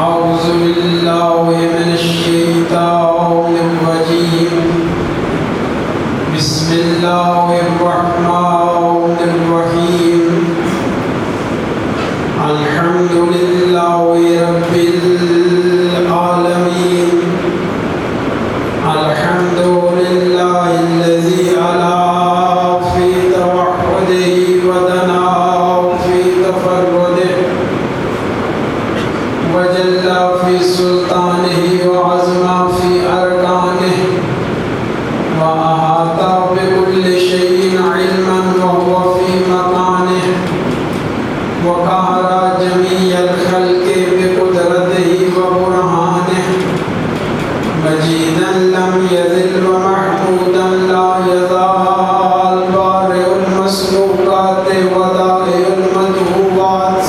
أعوذ بالله من الشيطان الرجيم بسم الله الرحمن الرحيم الحمد لله رب العالمين الحمد لله الذي علا في توحده ودنا في تفرده وجل في سلطانه وعظم في أركانه وأحاط بكل شيء علما وهو في مكانه وقهر جميع الخلق بقدرته وبرهانه مجيدا لم يزل ومحمودا لا يزال بارئ المسلوقات ودائع المدعوات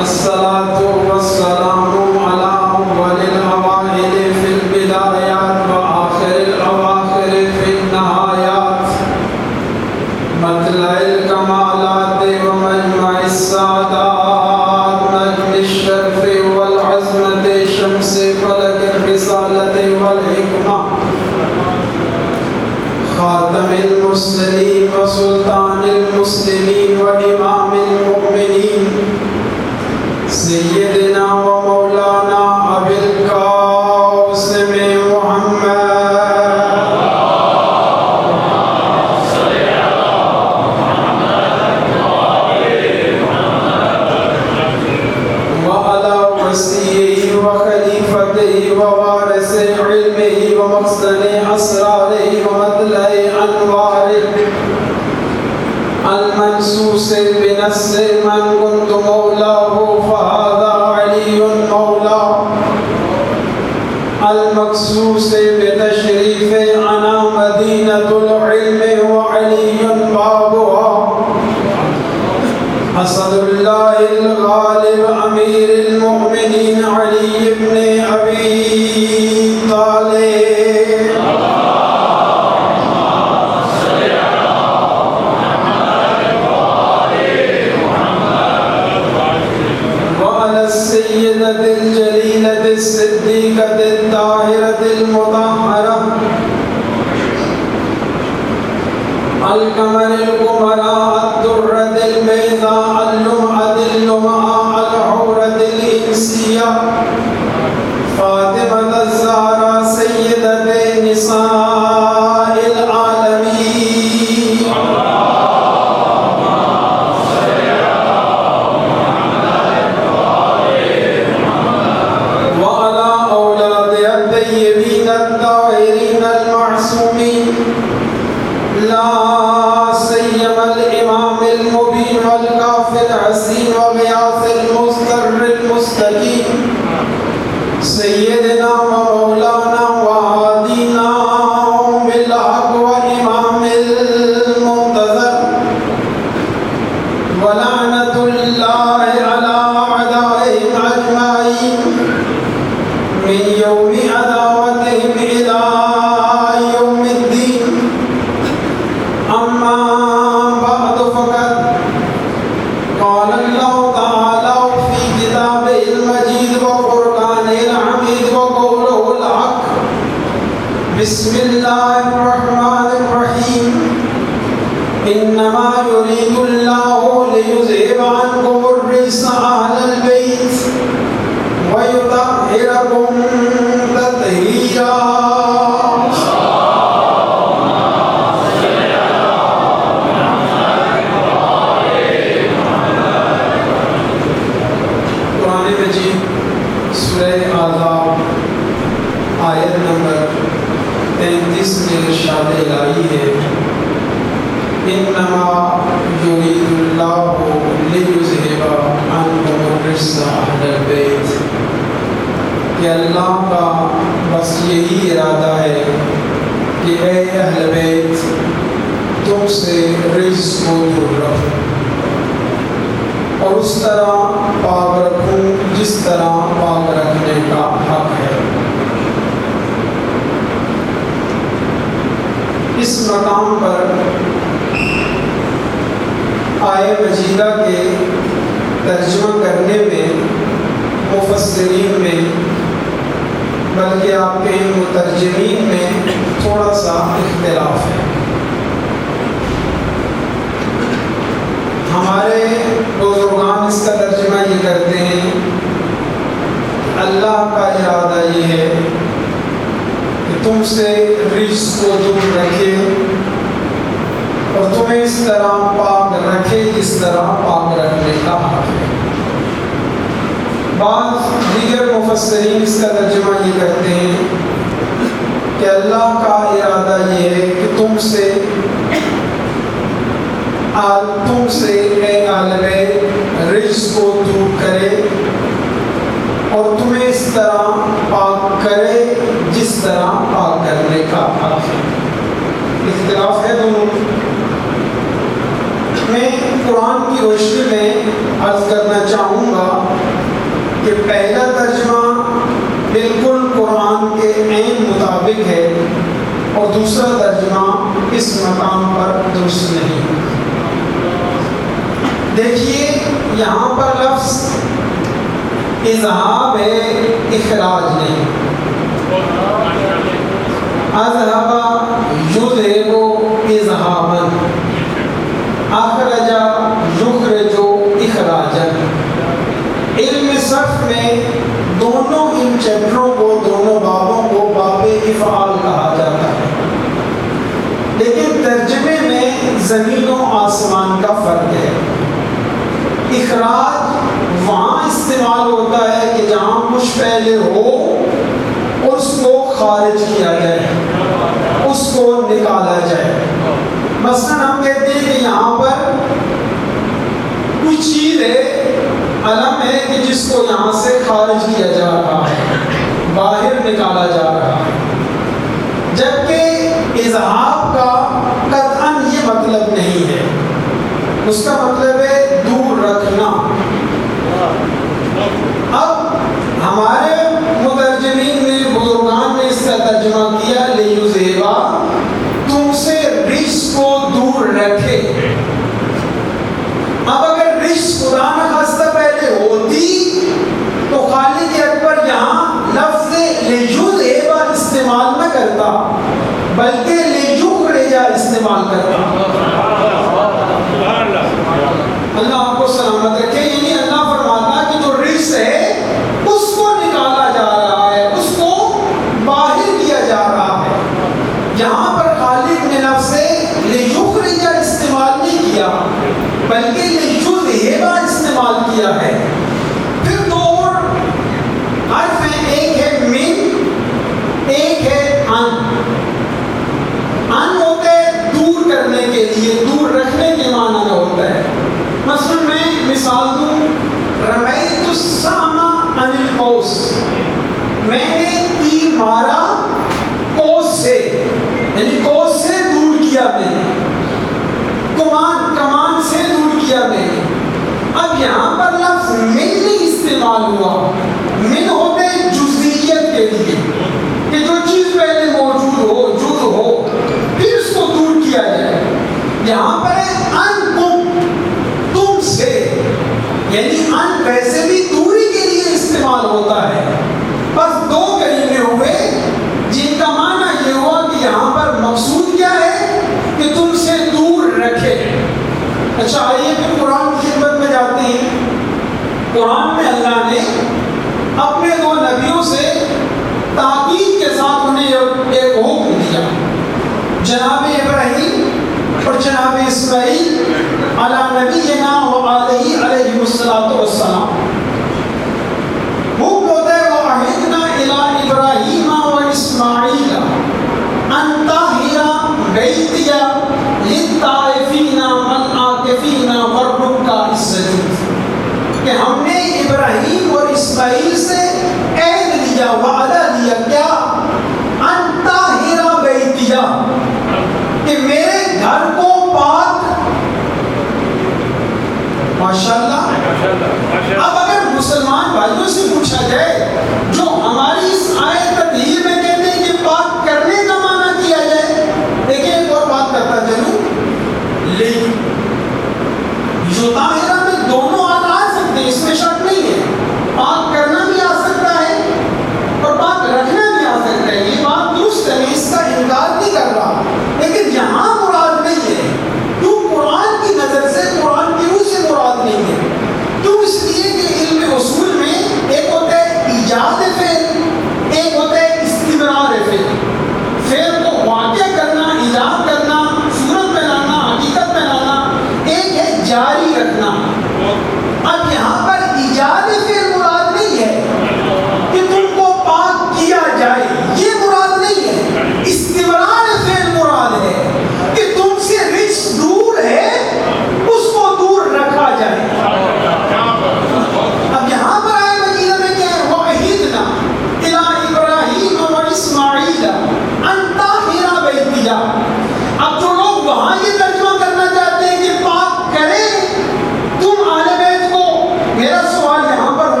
الصلاة والسلام على أول الأوائل في البدايات وآخر الأواخر في النهايات مطلع الكمالات ومجمع السعادات نجم الشرف والعظمة شمس فلك الرسالة والحكمة خاتم المرسلين وسلطان المسلمين وإمام المؤمنين سيدنا ومولانا أبي القاسم محمد وعلى وصيه وخليفته ووارث علمه ومخزن أسراره ومطلع أنواره المنسوس بنص من كنت مولاه فهذا علي مولاه المخصوص بتشريف أنا مدينة العلم وعلي بابها أسد الله الغالب أمير المؤمنين علي بن أبي طالب السيدة الجليلة الصديقة الطاهرة المطهرة القمر القمراء الدرة البيضاء اللمعة اللمعاء الحورة الإنسية فاطمة الزهراء سيدة نساء العالمين الطيبين الطاهرين المعصومين لا سيما الإمام المبين والكافي الحسين وغياث المستر المستقيم سيدنا ومولانا وهادينا بالحق وإمام المنتظر ولعنة الله على أعدائهم أجمعين من يوم عداوتهم إلى يوم الدين أما بعد فقد قال الله تعالى في كتابه المجيد وفرقانه الحميد وقوله الحق بسم الله الرحمن الرحيم إنما يريد الله ليذهب عنكم الرجس أهل البيت ويطهركم تطهيرا قرآن مجید سورہ احزاب آیت نمبر 33 میں ارشاد الہی ہے انما یرید اللہ لیذہب عنکم الرجس اہل البیت کہ اللہ کا بس یہی ارادہ ہے کہ اے اہل بیت تم سے رجس کو دور رکھو اور اس طرح پاک رکھوں جس طرح پاک رکھنے کا حق ہے. اس مقام پر آئے مجیدہ کے ترجمہ کرنے میں مفسرین میں، بلکہ آپ کے مترجمین میں تھوڑا سا اختلاف ہے۔ ہمارے بزرگان اس کا ترجمہ یہ کرتے ہیں، اللہ کا ارادہ یہ ہے کہ تم سے رجس کو دور رکھے اور تمہیں اس طرح پاک رکھے جس طرح پاک رکھنے کا حق ہے۔ بعض دیگر مفسرین اس کا ترجمہ یہ کرتے ہیں کہ اللہ کا ارادہ یہ ہے کہ تم سے اے عالم رجس کو دور کرے اور تمہیں اس طرح پاک کرے جس طرح پاک کرنے کا حق ہے۔ اختلاف ہے دونوں۔ میں قرآن کی روشنی میں عرض کرنا چاہوں گا کہ پہلا ترجمہ بالکل قرآن کے عین مطابق ہے اور دوسرا ترجمہ اس مقام پر درست نہیں۔ دیکھیے یہاں پر لفظ اذہاب ہے، اخراج نہیں۔ اذہب یذہب اذہابا، اخرج یخرج اخراجا۔ علم صرف میں دونوں ان چیپٹروں کو، دونوں بابوں کو باب افعال کہا جاتا ہے، لیکن ترجمے میں زمین و آسمان کا فرق ہے۔ اخراج وہاں استعمال ہوتا ہے کہ جہاں کچھ پہلے ہو اور اس کو خارج کیا جائے، اس کو نکالا جائے۔ مثلا ہم کہتے ہیں کہ یہاں پر کوئی چیز ہے، علم ہے کہ جس کو یہاں سے خارج کیا جا رہا ہے، باہر نکالا جا رہا ہے، جبکہ اذہاب کا قطعاً یہ مطلب نہیں ہے۔ اس کا مطلب ہے دور رکھنا۔ اب ہمارے مترجمین نے، بزرگان نے اس کا ترجمہ کیا لیذہبا، تم سے رجس کو دور رکھے۔ اب اگر رجس خدا نخواستہ پہلے ہوتی تو خالق اکبر یہاں لفظ لیذہبا استعمال نہ کرتا بلکہ لیخرج استعمال کرتا۔ اللہ آپ کو سلامت رکھے۔ یعنی اللہ فرماتا کہ جو رجس ہے اس کو نکالا جا رہا ہے، اس کو باہر کیا جا رہا ہے۔ یہاں پر خالق نے لفظ لیخرج استعمال نہیں کیا بلکہ لیذہبا استعمال کیا ہے۔ پھر دو اور حرف ہیں، ایک ہے من، ایک ہے ان۔ ان ہوتا ہے دور کرنے کے لیے، دور رکھنے کے معنی میں ہوتا ہے۔ مثلا میں مثال دوں، رمیت السہم عن القوس، میں نے تیر مارا قوس سے، یعنی قوس سے دور کیا میں نے، کمان سے دور کیا میں نے۔ اب یہاں پر لفظ من نہیں استعمال ہوا۔ من ہوتے جزئیت کے لیے کہ جو چیز پہلے موجود ہو، جز ہو، پھر اس کو دور کیا جائے۔ یہاں پر ہے ان تم سے، یعنی ان ویسے بھی دوری کے لیے استعمال ہوتا ہے۔ بس دو کلمے ہوئے جن کا معنی یہ ہوا کہ یہاں پر مقصود کیا ہے کہ تم سے دور رکھے۔ اچھا آئیے پھر قرآن کی خدمت میں جاتے ہیں۔ قرآن میں اللہ نے اپنے دو نبیوں سے تاکید کے ساتھ انہیں ایک حکم دیا، جناب ابراہیم اور جناب اسماعیل علی نبینا و علیہ الصلوۃ والسلام۔ حکم ہوتا ہے وَعَهِدْنَا إِلَىٰ إِبْرَاهِيمَ وَإِسْمَاعِيلَ أَن طَهِّرَ بَيْتِيَ لِلطَّائِفِينَ وَالْعَاكِفِينَ وَالرُّكَّعِ السُّجُودِ، کہ ہم نے ابراہیم اور اسماعیل سے عہد لیا، وعدہ لیا، کیا؟ أَن طَهِّرَ بَيْتِيَ، کہ میرے گھر کو پاک۔ ماشاءاللہ۔ اب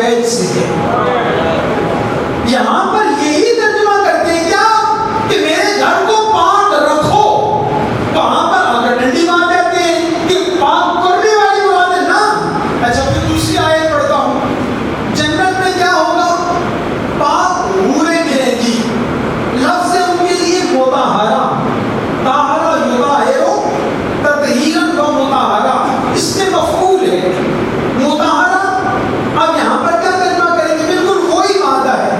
بیت سے ہے۔ یہاں پر یہی ترجمہ کرتے ہیں کیا کہ میرے گھر کو پاک رکھو، وہاں پر اگر ڈنڈی مار دیتے ہیں کہ پاک کرنے والی مراد ہے نا۔ اچھا پھر دوسری آیت پڑھتا ہوں، جنت میں کیا ہوگا؟ پاک حوریں ملیں گی، لفظ ہے ان کے لیے مطہرہ، طاہرہ یطہرو تطہیرا و مطہرہ، اس میں مفعول ہے مطہرہ۔ اب یہاں پر کیا ترجمہ کریں گے؟ بالکل وہی مادہ ہے۔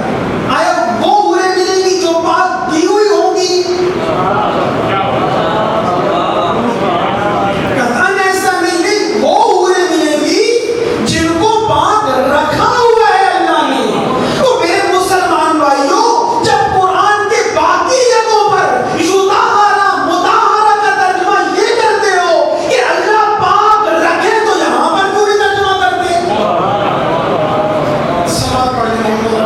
آیا وہ حوریں ملیں گی جو پاک کی ہوئی ہوں گی؟ قطعاً ایسا نہیں، وہ حوریں ملیں گی جن کو پاک رکھا ہوا ہے اللہ نے۔ تو میرے مسلمان بھائیوں، جب قرآن کے باقی جگہوں پر یطہرہ مطہرہ کا ترجمہ یہ کرتے ہو کہ اللہ پاک رکھے، تو یہاں پر کیوں نہیں ترجمہ کرتے؟ صلوات پڑھیں محمد۔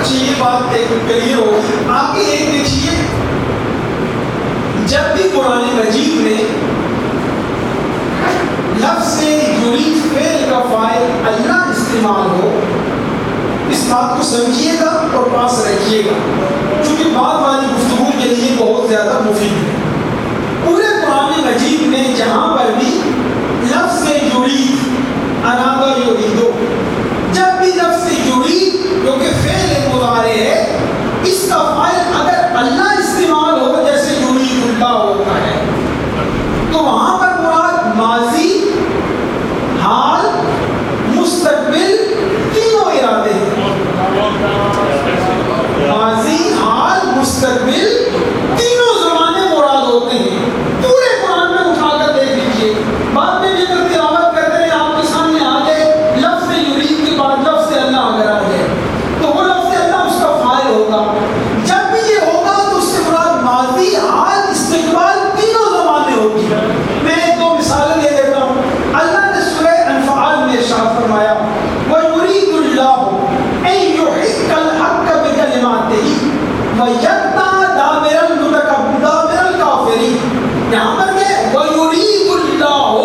اچھا یہ بات ایک کلیئر ہوگی۔ آگے ایک دیکھیے، جب بھی قرآن مجید میں لفظ یرید فعل کا فاعل اللہ استعمال ہو، اس بات کو سمجھیے گا اور پاس رکھیے گا، چونکہ بعد والی گفتگو کے لیے بہت زیادہ مفید ہے۔ پورے قرآن مجید میں جہاں پر بھی لفظ یرید، ارادہ یریدو، جب بھی لفظ یرید جو کہ فعل مضارع ہے، اس کا فاعل اگر اللہ استعمال ہو جیسے یرید اللہ ہوتا ہے، تو وہاں پر مراد ماضی، حال، مستقبل تینوں ارادے ہیں۔ ماضی، حال، مستقبل تینوں زمانے مراد ہوتے ہیں۔ پورے قرآن میں اٹھا کر دیکھ لیجیے، بعد میں بھی اگر تلاوت کرتے رہے آپ کے سامنے آ جائے لفظ یرید کے بعد لفظ اللہ اگر آ جائے تو وہ لفظ اللہ اس کا فاعل ہوگا۔ جب بھی یہ ہوگا تو اس سے مراد ماضی، حال، استقبال تینوں زمانے ہوگی۔ میں ایک دو مثالیں دے دیتا ہوں۔ اللہ نے سورہ انفال میں ارشاد فرمایا وَيُرِيدُ اللَّهُ أَن يُحِقَّ الْحَقَّ بِكَلِمَاتِهِ وَيَقْطَعَ دَابِرَ الْكَافِرِينَ۔ یہاں پر کہ وَيُرِيدُ اللَّهُ،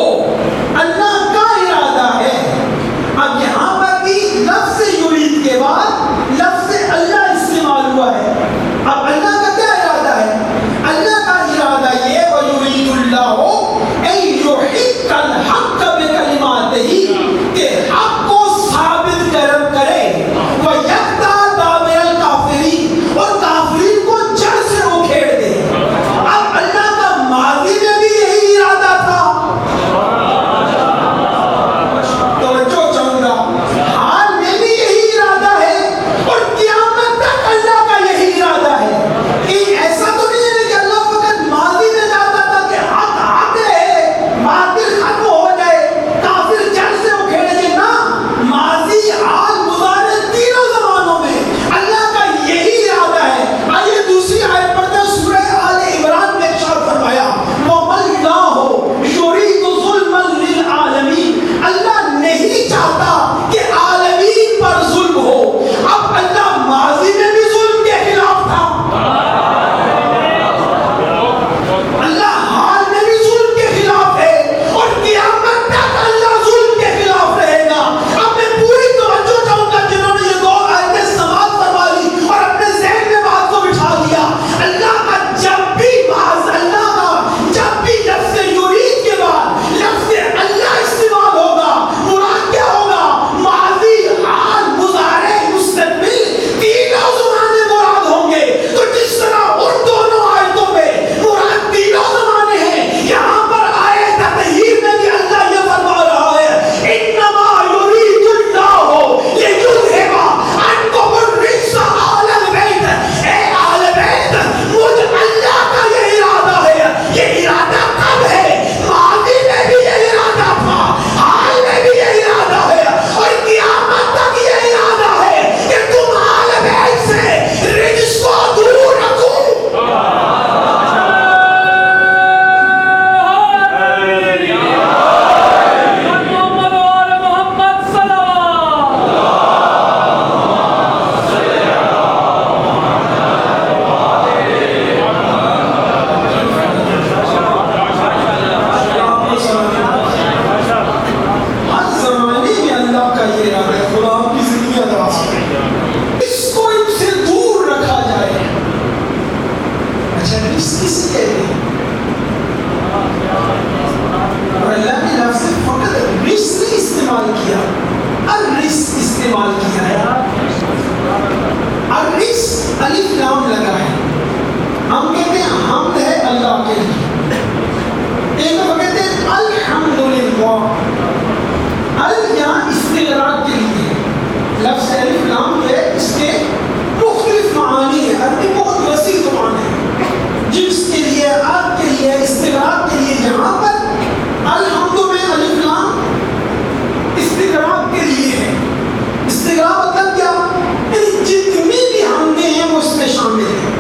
اللہ کا ارادہ ہے۔ اب یہاں پر بھی لفظ یرید کے بعد لفظ اللہ استعمال ہوا ہے۔ اب اللہ کا کیا ارادہ ہے؟ اللہ کا ارادہ یہ وَيُرِيدُ اللَّهُ أَن يُحِقَّ الْحَقَّ بِكَلِمَاتِهِ، کہ حق کو ثابت کرے، وَيَقْطَعَ دَابِرَ الْكَافِرِينَ، اور کافرین کو جڑ سے اکھیڑ دے۔ اب اللہ کا ماضی میں لفظ الف لام ہے اس کے مختلف معانی ہیں. عربی بہت وسیع زبان ہے. جنس کے لیے، آپ کے لیے، استغراق کے لیے. جہاں پر الحمد میں الف لام استغراق کے لیے ہے. استغراق مطلب کیا؟ جتنی بھی حمدیں ہیں وہ اس میں شامل ہیں.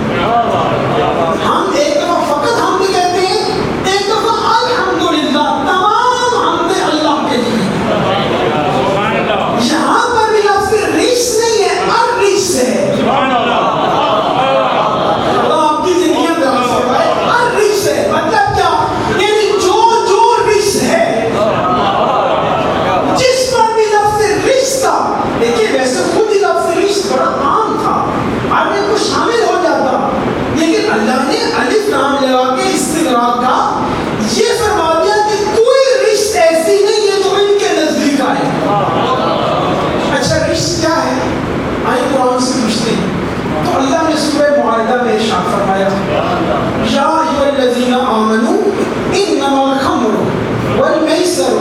ہم ایک دفعہ فقط حمد کہتے ہیں، ایک دفعہ الحمدللہ، تمام حمدیں اللہ کے لیے. یہاں پر بھی لفظ رجس نہیں ہے، الرجس ہے. آپ کی زندگیاں درست ہو گئے. الرجس ہے مطلب کیا؟ یعنی جو رجس ہے، جس پر بھی لفظ رجس تھا. دیکھیے ویسے خود ہی لفظ رجس بڑا عام تھا، آدمی کو شامل ہو جاتا، لیکن اللہ نے الف لام لگا کے استغراق کا یہ فرما دیا کہ کوئی رجس ایسی نہیں ہے جو ان کے نزدیک آئے. اچھا رجس کیا ہے؟ آئے قرآن سے پوچھتے ہیں. تو اللہ نے سورہ معاہدہ میں ارشاد فرمایا یا ایھا الذین آمنوا انما الخمر والمیسر.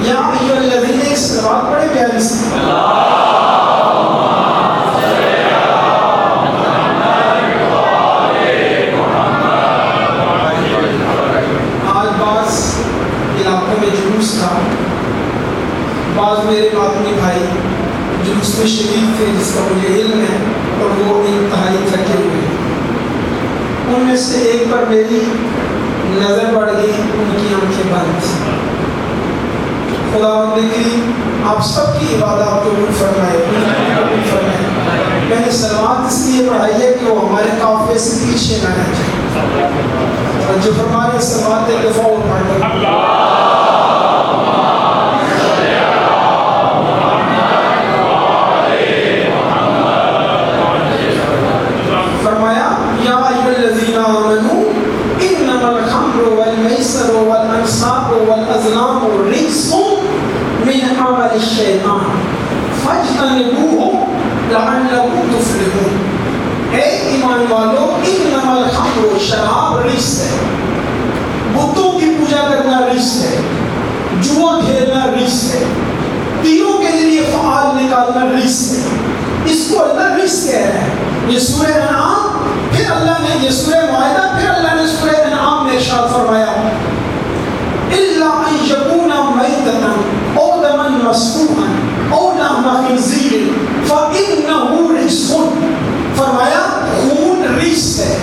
یا ایھا الذین ایک صلوات پڑھے پیاری سے. بعض میرے ماتمی بھائی جلوس میں شریک تھے جس کا مجھے علم ہے اور وہ انتہائی تھکے ہوئے. ان میں سے ایک پر میری نظر پڑ گئی، ان کی آنکھیں بند تھیں. خداوند کریم آپ سب کی عبادات کو قبول فرمائے. میں نے سلوات اس لیے پڑھائی ہے کہ وہ ہمارے قافلے سے پیچھے نہ رہ جائے. اور جو ہمارے سلوات ایک دفعہ اور پڑھ لیں. والأزلام رجس من عمل الشیطان فاجتنبوه لعلکم تفلحون. اے ایمان والو، انما الخمر، شراب رجس ہے، بتوں کی پوجا کرنا رجس ہے، جوا کھیلنا رجس ہے، تیروں کے لیے فعال نکالنا رجس ہے. اس کو اللہ رجس کہہ رہا ہے. یہ سورہ انعام، پھر اللہ نے یہ سورہ معاہدہ، پھر اللہ نے سورہ انعام میں ارشاد فرمایا إلا أن يكون ميتة أو دما مسفوحا أو لحم خنزير فإنه رجس. فرمایا خون رجس ہے،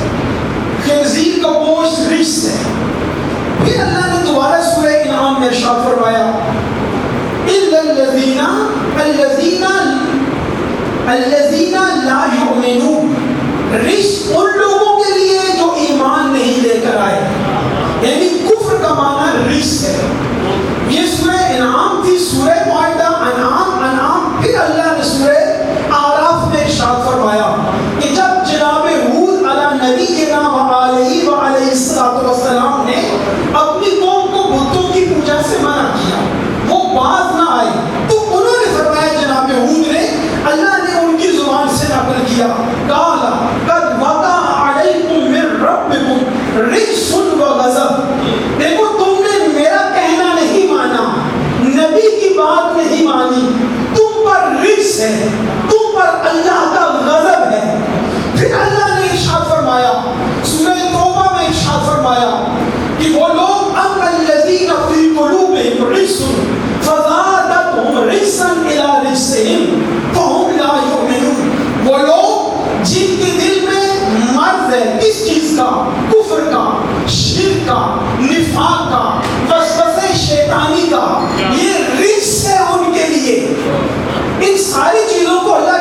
خنزیر کا گوشت رجس ہے. پھر اللہ نے دوبارہ سورہ انعام میں ارشاد فرمایا إلا الذين لا يؤمنون. رجس ان لوگوں کے لیے جو ایمان نہیں لے کر آئے، یعنی کفر کا معنی رجس ہے. یہ سورہ انعام تھی. سورہ معاہدہ انعام. پھر اللہ نے سورہ اعراف میں ارشاد فرمایا کہ جب جناب ہود علی نبینا وعلیہ وعلیہ السلام نے اپنی قوم کو بتوں کی پوجا سے منع کیا، وہ باز نہ آئے، تو انہوں نے فرمایا جناب ہود نے، اللہ نے ان کی زبان سے نقل کیا قال قد وقع علیکم من ربکم رجس وغضب. دیکھو تم نے میرا کہنا نہیں مانا، نبی کی بات نہیں مانی، تم پر رجس ہے، تم پر اللہ کا غضب ہے. پھر اللہ نے ارشاد فرمایا سورہ توبہ میں ارشاد فرمایا کہ وہ لوگ اما الذین فی قلوبہم رجس فزادتہم رجسا الی رجسہم فہم لا یؤمنون. وہ لوگ جن کے دل میں مرض ہے، کس چیز کا؟ کفر کا، شرک کا، نفاق کا، وسوسے شیطانی کا، یہ رجس ہے ان کے لیے. ان ساری چیزوں کو اللہ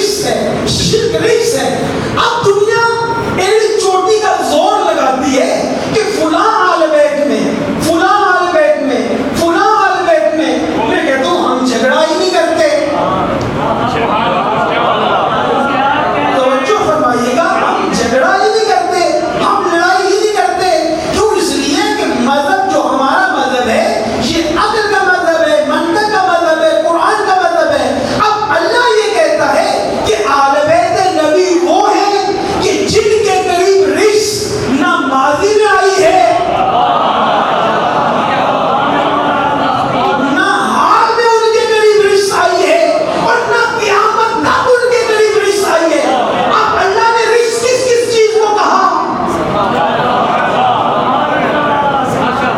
رجس ہے، شرک رجس ہے. اب دنیا ایک چوٹی کا زور لگاتی ہے کہ فلاں آل بیت میں، فلاں آل بیت میں، فلاں آل بیت میں. میں کہتا ہوں ہم جھگڑا ہی نہیں کرتے. توجہ فرمائیے گا، ہم جھگڑا ہی نہیں کرتے، ہم لڑائی ہی نہیں کرتے. کیوں؟ اس لیے کہ مذہب جو ہمارا مذہب ہے یہ عقل کا مذہب ہے، منطق کا مذہب ہے، قرآن کا مذہب ہے. اب اللہ یہ کہتا ہے کہ آل بیت نبی وہ ہیں کہ جن کے قریب رشت نہ ماضی میں آئی ہے نہ حال میں ان کے قریب رشت آئی ہے اور نہ قیامت تک ان کے قریب رشت آئی ہے. اب اللہ نے رشت کس کس چیز کو کہا؟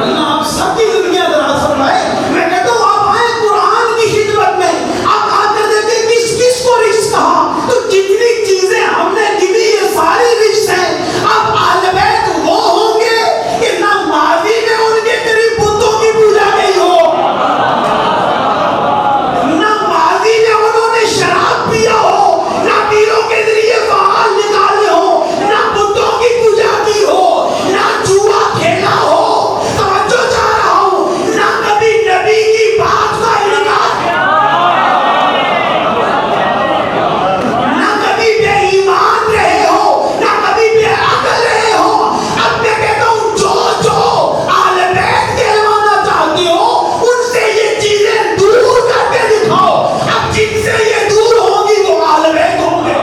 اللہ آپ سب کی زندگیاں دراز فرمائے. میں کہتا ہوں آپ آئیں قرآن کی خدمت میں، آپ آ کر دیکھیں کس کس کو رشت کہا. تو جتنی چیزیں ہم نے گنی یہ ساری رشت ہیں. اب آل بیت وہ ہوں گے کہ نہ ماضی میں ان کے قریب بتوں کی پوجا گئی ہو، نہ ماضی میں انہوں نے شراب پیا ہو، نہ پیروں کے ذریعے فعال نکالے ہو، نہ بتوں کی پوجا کی ہو، نہ جوا کھیلا ہو. توجہ چاہ رہا ہوں، نہ کبھی نبی کی بات کا انکار، نہ کبھی بے ایمان رہے ہو، نہ کبھی بے عقل رہے ہو. اب میں کہتا ہوں جو آل بیت کہلوانا چاہتے ہو ان سے یہ چیزیں دور کر کے دکھاؤ. اب جن سے یہ دور ہوں گی وہ آل بیت ہوں گے.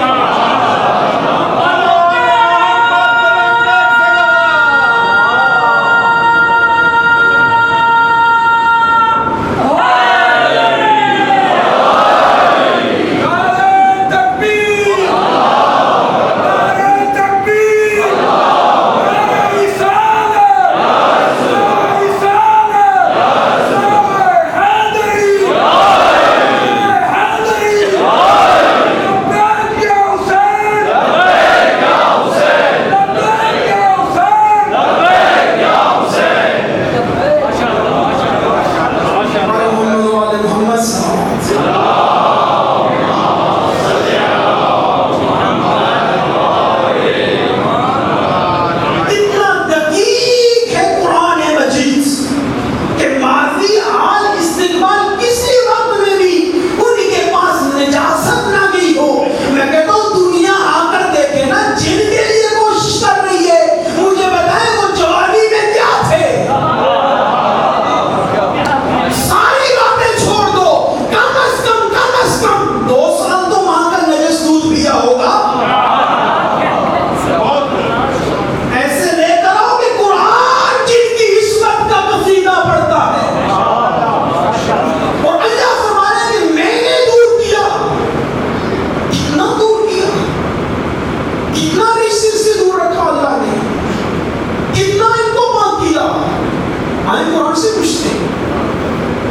اتنا دقیق ہے قرآن مجید کہ ماضی حال استقبال کسی وقت میں بھی ان کے پاس نجاست نہ گئی ہو. میں کہتا ہوں دنیا آ کر دیکھے نا جن کے لیے کوشش کر رہی ہے مجھے بتائیں وہ جوانی میں کیا تھے. ساری باتیں چھوڑ دو، کم از کم 2 سال تو ماں کا نجس دودھ پیا ہوگا. ایسے لے کر آؤ کہ قرآن جن کی عصمت کا قصیدہ پڑھتا ہے اور اللہ فرمایا کہ میں نے دور کیا. کتنا دور کیا، کتنا رشتے سے دور رکھا اللہ نے، کتنا ان کو پاک کیا. آئیں قرآن سے پوچھتے ہیں.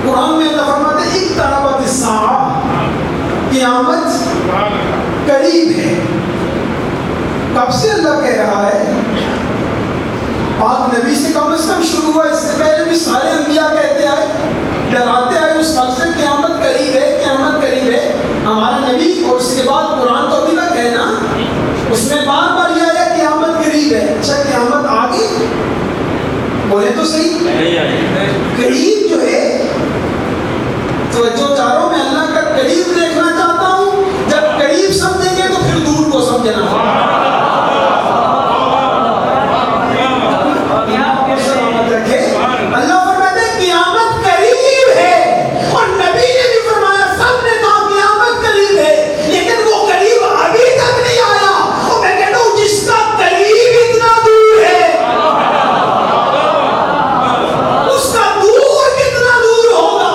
قرآن میں اللہ فرماتا ہے اقتربت الساعہ، قیامت قریب ہے. کب سے اللہ کہہ رہا ہے؟ پاک نبی سے کم از کم شروع ہوا، اس سے پہلے بھی سارے انبیاء کہتے آئے، ڈراتے آئے اس وقت سے قیامت قریب ہے، قیامت قریب ہے. ہمارا نبی اور اس کے بعد قرآن تو ابھی تک ہے نا، اس میں بار بار یہ آیا قیامت قریب ہے. اچھا قیامت آ گئی؟ بولے تو صحیح. قریب جو ہے توجہ چاروں میں اللہ کا قریب دیکھنا چاہتا ہوں. جب قریب سمجھیں گے تو پھر دور کو سمجھنا. سلامت رکھے. اللہ فرماتے ہیں قیامت قریب ہے اور نبی نے بھی فرمایا، سب نے کہا قیامت قریب ہے، لیکن وہ قریب ابھی تک نہیں آیا. اور میں کہتا ہوں جس کا قریب اتنا دور ہے اس کا دور کتنا دور ہوگا.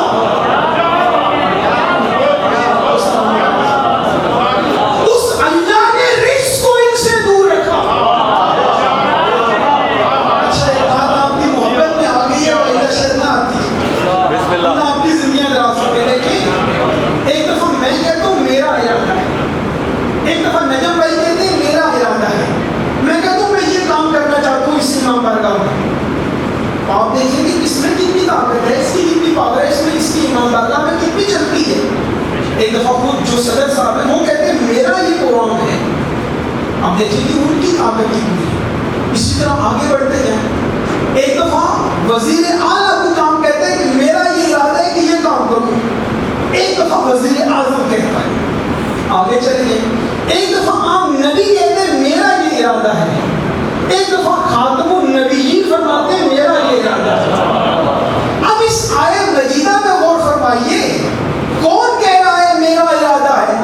ایک دفعہ خود جو صدر صاحب ہیں وہ کہتے ہیں میرا یہ قرآن ہے. اب دیکھیں کہ ان کی طاقت کتنی ہے. اسی طرح آگے بڑھتے جائیں. ایک دفعہ وزیر اعلیٰ کو کام کہتے ہیں کہ میرا یہ ارادہ ہے کہ یہ کام کروں. ایک دفعہ وزیر اعظم کہتا ہے. آگے چلے گئے. ایک دفعہ عام نبی کہتے ہیں میرا یہ ارادہ ہے. ایک دفعہ خاتم النبیین فرماتے ہیں میرا یہ ارادہ ہے. اب اس آیت مجیدہ میں غور فرمائیے, کون کہہ رہا ہے میرا ارادہ ہے؟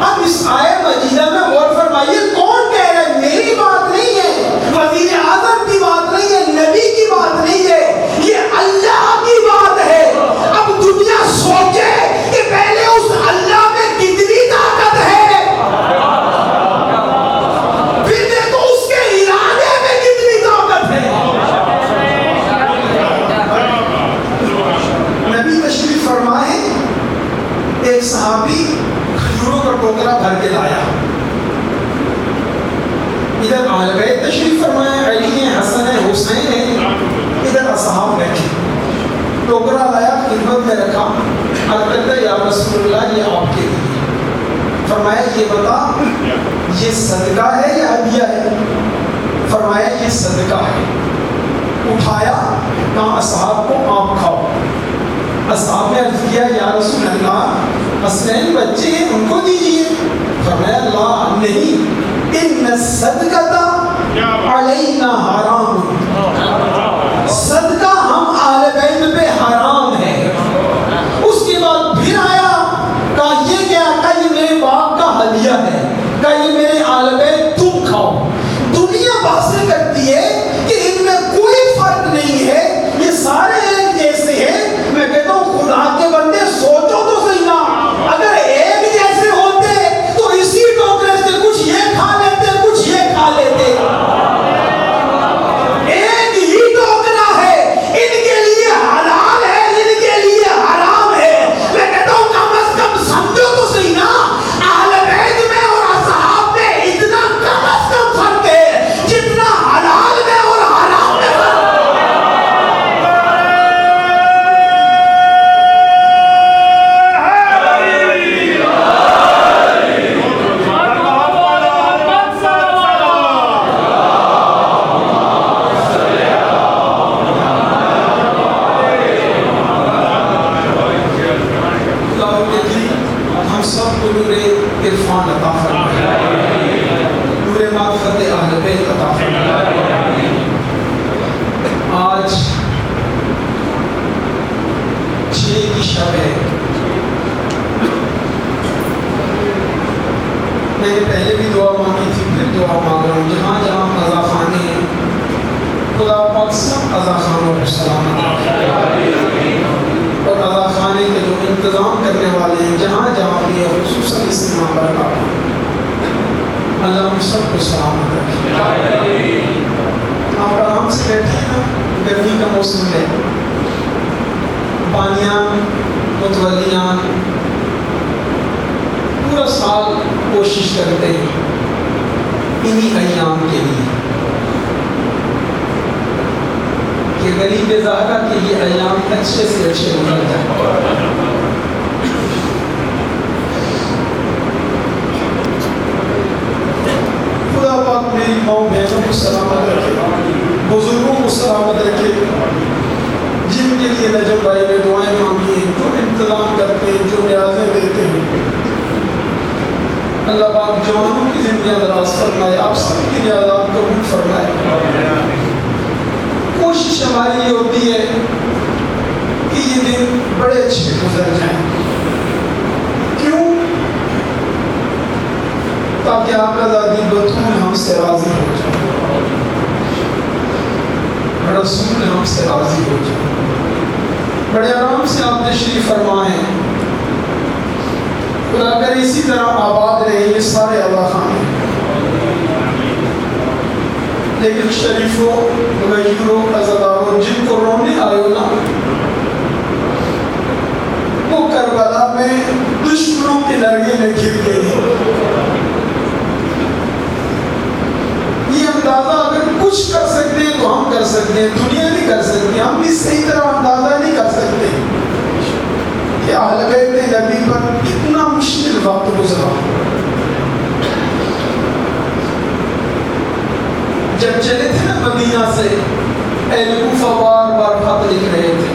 اب اس آیت مجیدہ میں غور فرمائیے, کون کہہ رہا ہے؟ میری بات نہیں ہے, وزیر اعظم کی بات نہیں ہے, نبی کی بات نہیں ہے, یہ اللہ کی بات ہے. اب دنیا سوچے کہ پہلے اس اللہ میں کتنی طاقت ہے, پھر دیکھو اس کے ارادے میں کتنی طاقت ہے. نبی تشریف فرمائے, ایک صحابی کھجوروں کا ٹوکرا بھر کے لایا. ادھر اہل بیت تشریف فرمائے, علی ہیں, حسن ہیں, حسین ہیں, ادھر اصحاب بیٹھے. ٹوکرا لایا, خدمت میں رکھا. عرض کرتا یا رسول اللہ یہ آپ کے لیے. فرمایا یہ بتا یہ صدقہ ہے یا ہدیہ ہے؟ فرمایا یہ صدقہ ہے. اٹھایا, کہا اصحاب کو آپ کھاؤ. اصحاب نے عرض کیا یا رسول اللہ حسنین بچے ہیں ان کو دیجیے. فرمایا لا نہیں, ان الصدقۃ علینا حرام, صدقہ ہم اہل بیت پہ حرام ہے. اس کے بعد پھر آیا, کہا یہ کیا؟ کہا یہ میرے باپ کا ہدیہ ہے. کہا یہ میرے اہل بیت تم کھاؤ. دنیا باتیں کرتی ہے کہ ان میں کوئی فرق نہیں ہے, یہ سارے ایک جیسے ہیں. میں کہتا ہوں خدا کے بندے سوچو تو صحیح نا, اگر ایک جیسے ہوتے تو اسی ٹوکرے سے کچھ یہ کھا لیتے کچھ یہ کھا لیتے. ایک ہی ٹوکرا ہے, ان کے لیے حلال ہے, ان کے لیے حرام ہے. میں کہتا ہوں کم از کم سمجھو تو صحیح نا, اہل بیت میں اور اصحاب میں اتنا کم از کم فرق ہے جتنا حلال میں اور حرام میں فرق ہے. ہم سب کو نور عرفان عطا فرمائے, نور معرفت اہل بیت عطا فرمائے. آج 6 کی شب ہے. میں نے پہلے بھی دعا مانگی تھی, پھر دعا مانگ رہا ہوں. جہاں جہاں قضا خانے ہیں خدا پاک سب قضا خانوں کو سلامت رکھے, اور قضا خانے کے جو انتظام کرنے والے ہیں جہاں جہاں بھی ہے, خصوصاً اس میں برکات, اللہ ہم سب کو سلامت رکھے. آپ آرام سے بیٹھے ہیں نا, گرمی کا موسم ہے, بانیان متولیان پورا سال کوشش کرتے ہیں انہی ایام کے لیے کہ غریب زہرا کے یہ ایام اچھے سے اچھے گزر جائیں. خدا پاک میری ماؤں بہنوں کو سلامت رکھے, بزرگوں کو سلامت رکھے, جن کے لیے نجم بھائی نے دعائیں مانگی ہیں, جو انتظام کرتے ہیں, جو نیازیں دیتے ہیں. اللہ پاک جوانوں کی زندگیاں دراز فرمائے, آپ سب کی نیازات قبول فرمائے. کوشش ہماری یہ ہوتی ہے کہ یہ دن بڑے اچھے گزر جائیں. کیوں؟ تاکہ آپ کا ذاتی بطول ہم سے راضی ہو جائے, رسول ہم سے راضی ہو جائے. بڑے آرام سے آپ تشریف فرمائیں. خدا کرے اسی طرح آباد رہے یہ سارے اللہ خانے. لیکن شریفوں, غیوروں, عزاداروں, جن کو رونے آئے ہو نا, وہ کربلا میں دشمنوں کے لڑے میں گر گئے. یہ اندازہ اگر کچھ کر سکتے ہیں تو ہم کر سکتے ہیں, دنیا نہیں کر سکتی. ہم بھی صحیح طرح اندازہ نہیں کر سکتے. کہ اہل بیت نبی پر کتنا مشکل وقت گزرا. جب چلے تھے نا مدینہ سے, اہل کوفہ بار بار خط لکھ رہے تھے,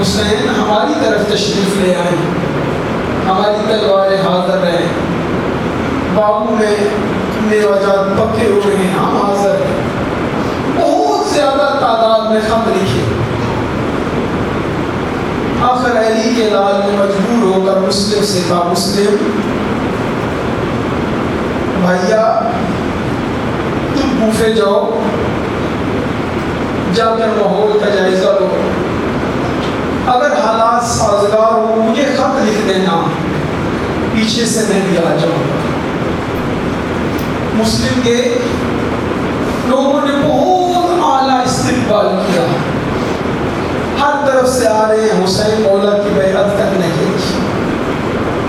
حسین ہماری طرف تشریف لے آئے, ہماری تلواریں حاضر رہیں, باغوں میں میوہ جات پکے ہوئے ہیں, ہم حاضر ہیں. بہت زیادہ تعداد میں خط لکھے. آخر علی کے لال نے مجبور ہو کر مسلم سے کہا, مسلم بھائیا تم کوفے جاؤ, جا کر ماحول کا جائزہ لو, اگر حالات سازگار ہو مجھے خط لکھ دینا, پیچھے سے میں بھی آ جاؤں گا. مسلم کے لوگوں نے بہت اعلیٰ استقبال کیا, ہر طرف سے آ رہے ہیں حسین مولا کی بیعت کرنے کے لیے.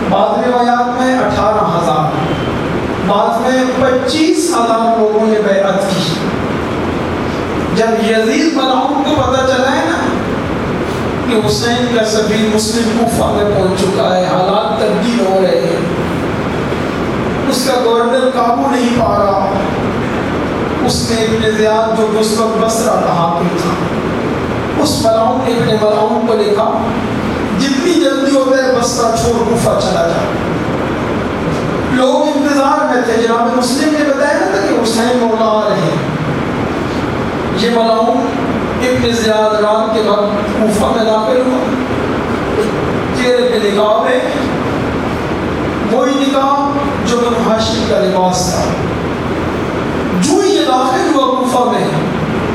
بعض روایات میں 18,000, بعض میں 25,000 لوگوں نے بیعت کی. جب یزید ملعون کو پتہ چلا ہے نا کہ حسین کا سفیر مسلم کوفہ میں پہنچ چکا ہے, حالات تبدیل ہو رہے ہیں, اس کا گورنر قابو نہیں پا رہا, اس نے ابن زیاد جو اس وقت بصرہ کا حاکم تھا, اس ملعون نے ابن ملعون کو لکھا جتنی جلدی ہوتا ہے بصرہ چھوڑ کوفہ چلا جا. لوگ انتظار میں تھے. جناب مسلم نے بتایا نا تھا کہ حسین مولا آ رہے ہیں. یہ ملعون ابن زیاد رات کے وقت کوفہ میں داخل ہوا, چہرے پہ نقاب ہے, وہی نقاب جو بنو ہاشم کا لباس تھا. جو یہ داخل ہوا کوفہ میں,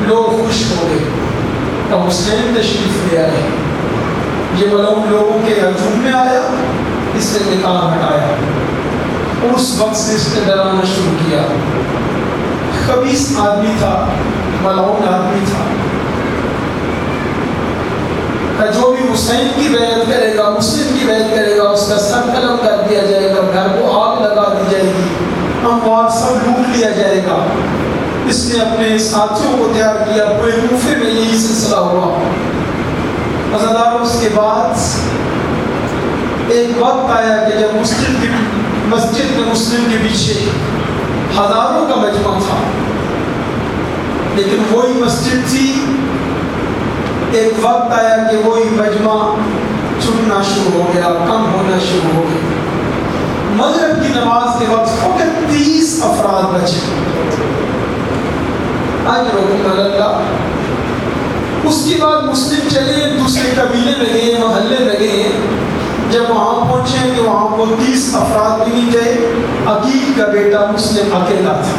لوگ خوش ہو گئے, اب حسین تشریف لے آئے. یہ ملعون لوگوں کے ہجوم میں آیا, اس نے نقاب ہٹایا, اور اس وقت سے اس نے ڈرانا شروع کیا. خبیث آدمی تھا, ملعون آدمی تھا, جو بھی حسین کی بیعت کرے گا, مسلم کی بیعت کرے گا, اس کا سر قلم کر دیا جائے گا, گھر کو آگ لگا دی جائے گی, اموال سب لوٹ لیا جائے گا. اس نے اپنے ساتھیوں کو تیار کیا. پورے کوفے میں یہی سلسلہ ہوا. عزاداروں, اس کے بعد ایک وقت آیا کہ جب مسجد میں مسلم کے پیچھے ہزاروں کا مجمع تھا, لیکن وہی مسجد تھی. ایک وقت آیا کہ وہی مجمع چھٹنا شروع ہو گیا, کم ہونا شروع ہو گیا. مغرب کی نماز کے وقت فقط 30 افراد بچے. اجرکم اللہ. اس کے بعد مسلم چلے, دوسرے قبیلے میں گئے, محلے میں گئے. جب وہاں پہنچے کہ وہاں کو 30 افراد بھی نہیں گئے. عقیل کا بیٹا مسلم اکیلا تھا.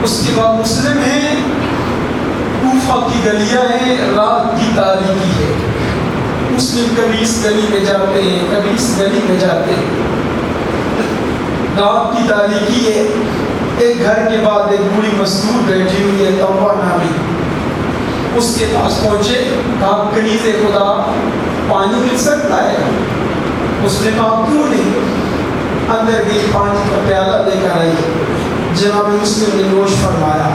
اس کے بعد مسلم ہیں, کوفہ کی گلیاں ہیں, رات کی تاریکی ہے. مسلم کبھی اس گلی میں جاتے ہیں, کبھی اس گلی میں جاتے ہیں. رات کی تاریکی ہے. ایک گھر کے بعد ایک بوڑھی مستور بیٹھی ہوئی ہے, توبہ نامی. اس کے پاس پہنچے, کہا کنیز خدا پانی مل سکتا ہے؟ اس نے کہا کیوں نہیں. اندر گئی, پانی کا پیالہ لے کر آئی. جناب مسلم نے نوش فرمایا,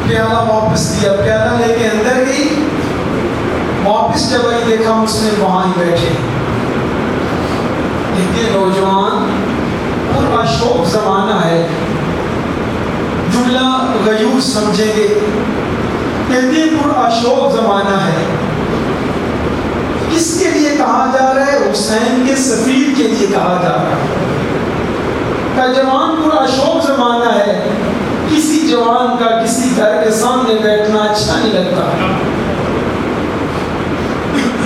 پیالہ واپس دیا, پیالہ لے کے اندر گئی. واپس جب آئی دیکھا مسلم وہاں ہی بیٹھے. اتنے نوجوان, پورا شوق زمانہ ہے, جملہ غیور سمجھیں گے. اتنے پورا شوق زمانہ ہے. کس کے لیے کہا جا رہا ہے؟ حسین کے سفیر کے لیے کہا جا رہا ہے. کا جوان پورا شوق زمانہ ہے. کسی جوان کا کسی گھر کے سامنے بیٹھنا اچھا نہیں لگتا.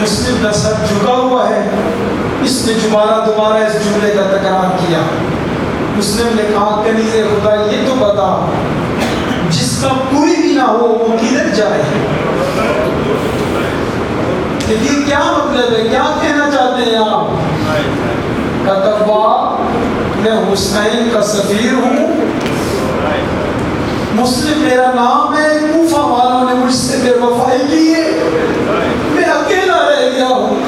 مسلم کا سر جھکا ہوا ہے. اس نے دوبارہ اس جملے کا تکرار کیا. مسلم نے کہا کنیز خدا یہ تو بتا, جس کا کوئی بھی نہ ہو وہ کدھر جائے؟ لیکن کیا مطلب ہے, کیا کہنا چاہتے ہیں آپ؟ کتبا میں حسین کا سفیر ہوں, مسلم میرا نام ہے, کوفہ والوں نے مجھ سے بے وفائی کی ہے, میں اکیلا رہ گیا ہوں.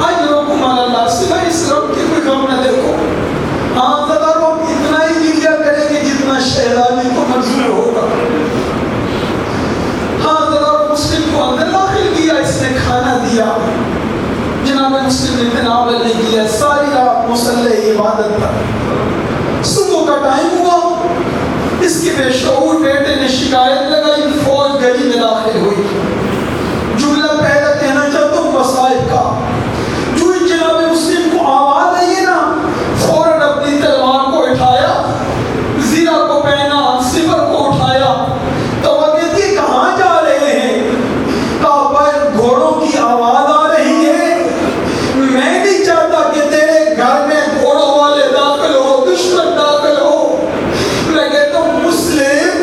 اجرکم اللہ. سوائے اس رب کی کوئی غم نہ دیکھو. ہاں ذرا ہم اتنا ہی گریہ کریں گے جتنا شہزادی کو منظور ہوگا. ہاں ذرا مسلم نے تناول نہیں کیا، ساری رات مصلی عبادت پر۔ صبح کا ٹائم ہوا، اس کے بے شعور بیٹے نے شکایت لگائی، فوج گلی میں داخل ہوئی۔ جملہ پہلا کہنا چاہتا ہوں مصائب کا، جو جناب مسلم کو آواز آئی ہے نا، فوراً اپنی تلوار کو اٹھایا، زرہ کو پہنا، سپر کو اٹھایا، توجہ کی کہاں جا رہے ہیں؟ کعبہ گھوڑوں کی آواز آ رہی ہے، میں نہیں چاہتا کہ تیرے گھر میں گھوڑوں والے داخل ہو، دشمن داخل ہو۔ میں کہتا ہوں مسلم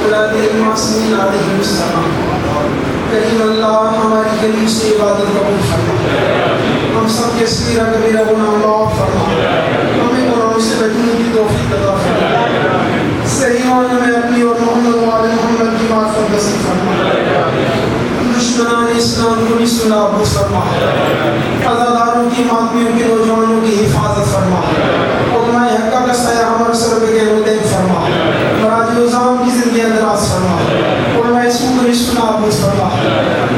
اولاد المعصومین علیہ السلام. کریم اللہ ہماری قریب سے عبادت قبول فرما. ہم سب کے صغیرہ کبیرہ گناہ معاف فرما. ہمیں گناہوں سے بچنے کی توفیق عطا فرما. صحیح معنی میں اپنی اور محمد وعلی محمد کی معرفت نصیب فرما. دشمنان اسلام کو بھی نابود فرما. عزاداروں کی ماتمیوں کے نوجوانوں کی حفاظت فرما. علماء حقہ کا سایہ ہمارے سر پہ گہر فرما. مراج الزام کی زندگی اندراز فرما. علماء سو کو بھی نابود فرما.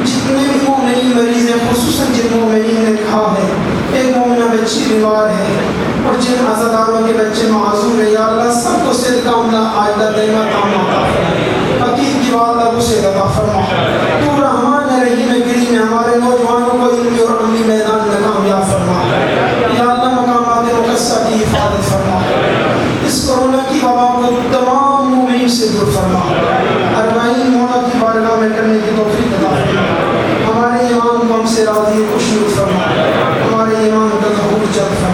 جتنے بھی مومنین مریض ہیں خصوصاً جن مومنین نے کہا ہے ایک مومنہ بچی بیمار ہے اور جن عزاداروں کے بچے معذور ہیں یا اللہ سب کو صحت کاملہ عائدہ دینا کام عطا فرما. عقید کی والدہ کو صحت عطا فرما. تو رحمان رحیم کریم ہمارے نوجوانوں کو علمی اور عملی میدان میں کامیاب فرما. یا اللہ مقامات مقدسہ کی حفاظت فرما. اس کورونا کی وبا کو تمام مومنین سے دور فرما. اربعین مولا کی بارگاہ میں کرنے کی توفیق عطا فرما. ہمارے ایمان کو ہم سے راضی خوشنود فرما. ہمارے ایمان کا ظہور جلد فرما.